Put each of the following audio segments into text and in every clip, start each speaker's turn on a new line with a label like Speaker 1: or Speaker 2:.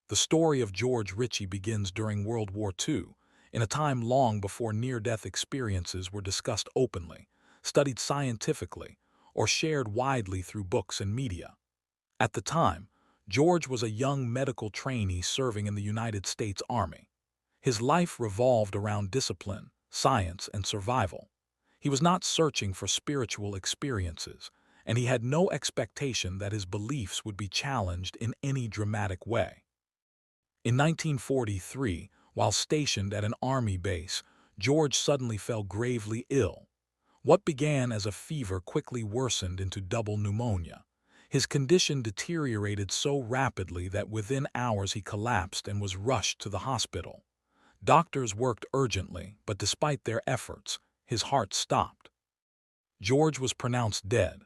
Speaker 1: The story of George Ritchie begins during World War II, in a time long before near-death experiences were discussed openly, studied scientifically, or shared widely through books and media. At the time, George was a young medical trainee serving in the United States Army. His life revolved around discipline, science, and survival. He was not searching for spiritual experiences, and he had no expectation that his beliefs would be challenged in any dramatic way. In 1943, while stationed at an army base, George suddenly fell gravely ill. What began as a fever quickly worsened into double pneumonia. His condition deteriorated so rapidly that within hours he collapsed and was rushed to the hospital. Doctors worked urgently, but despite their efforts, his heart stopped. George was pronounced dead.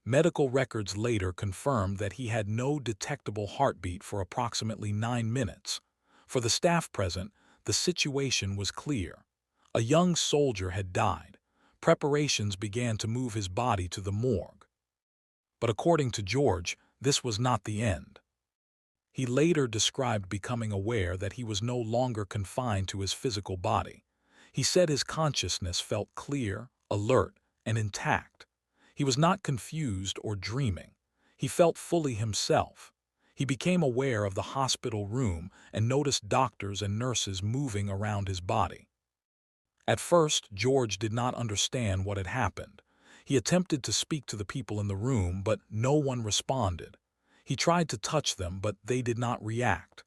Speaker 1: Medical records later confirmed that he had no detectable heartbeat for approximately 9 minutes. For the staff present, the situation was clear. A young soldier had died. Preparations began to move his body to the morgue. But according to George, this was not the end. He later described becoming aware that he was no longer confined to his physical body. He said his consciousness felt clear, alert, and intact. He was not confused or dreaming. He felt fully himself. He became aware of the hospital room and noticed doctors and nurses moving around his body. At first, George did not understand what had happened. He attempted to speak to the people in the room, but no one responded. He tried to touch them, but they did not react.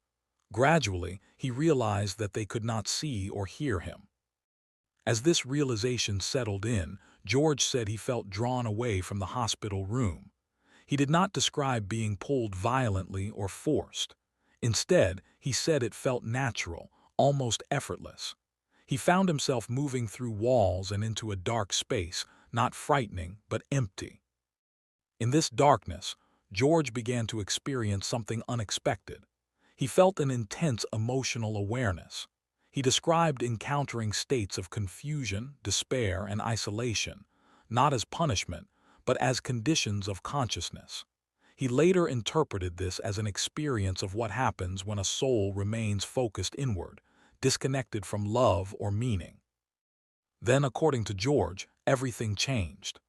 Speaker 1: Gradually, he realized that they could not see or hear him. As this realization settled in, George said he felt drawn away from the hospital room. He did not describe being pulled violently or forced. Instead, he said it felt natural, almost effortless. He found himself moving through walls and into a dark space, not frightening, but empty. In this darkness, George began to experience something unexpected. He felt an intense emotional awareness. He described encountering states of confusion, despair, and isolation, not as punishment, but as conditions of consciousness. He later interpreted this as an experience of what happens when a soul remains focused inward, disconnected from love or meaning. Then, according to George, everything changed.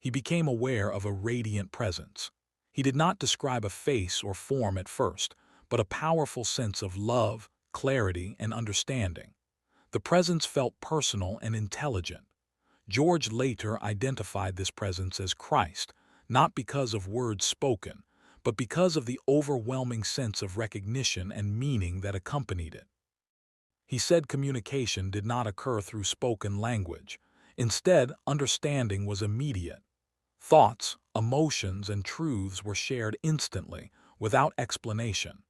Speaker 1: He became aware of a radiant presence. He did not describe a face or form at first, but a powerful sense of love, clarity, and understanding. The presence felt personal and intelligent. George later identified this presence as Christ, not because of words spoken, but because of the overwhelming sense of recognition and meaning that accompanied it. He said communication did not occur through spoken language. Instead, understanding was immediate. Thoughts, emotions, and truths were shared instantly, without explanation.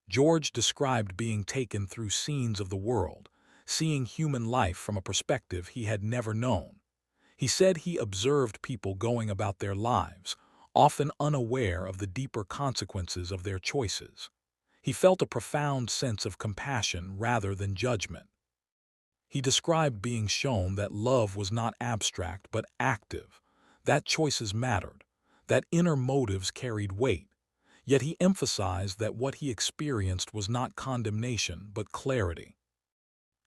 Speaker 1: George described being taken through scenes of the world, seeing human life from a perspective he had never known. He said he observed people going about their lives, often unaware of the deeper consequences of their choices. He felt a profound sense of compassion rather than judgment. He described being shown that love was not abstract but active, that choices mattered, that inner motives carried weight. Yet he emphasized that what he experienced was not condemnation but clarity.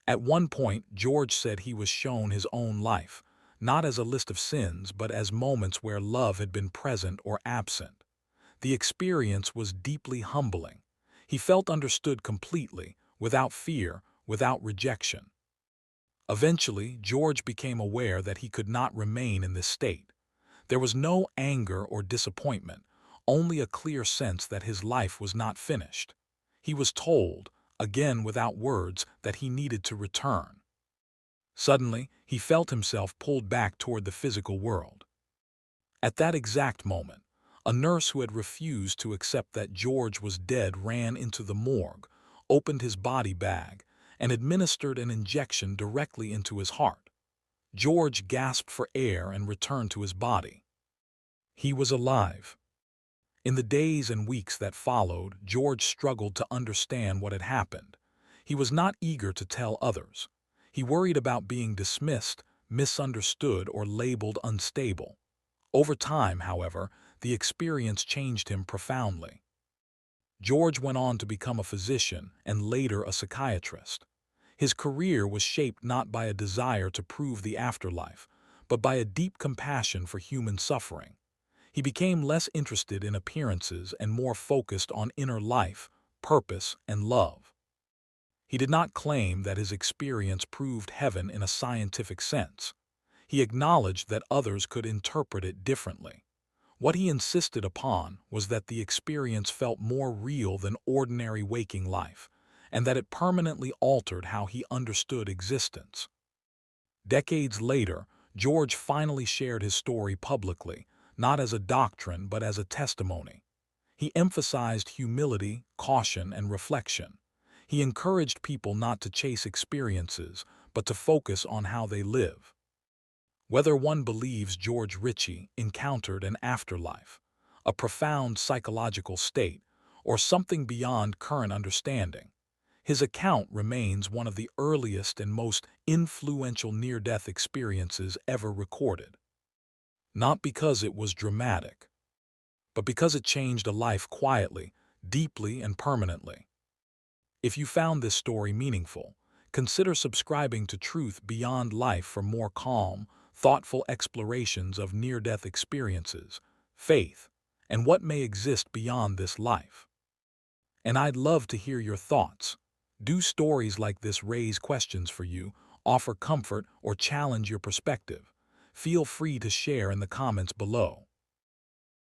Speaker 1: At one point, George said he was shown his own life, not as a list of sins but as moments where love had been present or absent. The experience was deeply humbling. He felt understood completely, without fear, without rejection. Eventually, George became aware that he could not remain in this state. There was no anger or disappointment, only a clear sense that his life was not finished. He was told, again without words, that he needed to return. Suddenly, he felt himself pulled back toward the physical world. At that exact moment, a nurse who had refused to accept that George was dead ran into the morgue, opened his body bag, and administered an injection directly into his heart. George gasped for air and returned to his body. He was alive. In the days and weeks that followed, George struggled to understand what had happened. He was not eager to tell others. He worried about being dismissed, misunderstood, or labeled unstable. Over time, however, the experience changed him profoundly. George went on to become a physician and later a psychiatrist. His career was shaped not by a desire to prove the afterlife, but by a deep compassion for human suffering. He became less interested in appearances and more focused on inner life, purpose, and love. He did not claim that his experience proved heaven in a scientific sense. He acknowledged that others could interpret it differently. What he insisted upon was that the experience felt more real than ordinary waking life, and that it permanently altered how he understood existence. Decades later, George finally shared his story publicly, not as a doctrine but as a testimony. He emphasized humility, caution, and reflection. He encouraged people not to chase experiences, but to focus on how they live. Whether one believes George Ritchie encountered an afterlife, a profound psychological state, or something beyond current understanding, his account remains one of the earliest and most influential near-death experiences ever recorded. Not because it was dramatic, but because it changed a life quietly, deeply, and permanently. If you found this story meaningful, consider subscribing to Truth Beyond Life for more calm, thoughtful explorations of near-death experiences, faith, and what may exist beyond this life. And I'd love to hear your thoughts. Do stories like this raise questions for you, offer comfort, or challenge your perspective? Feel free to share in the comments below.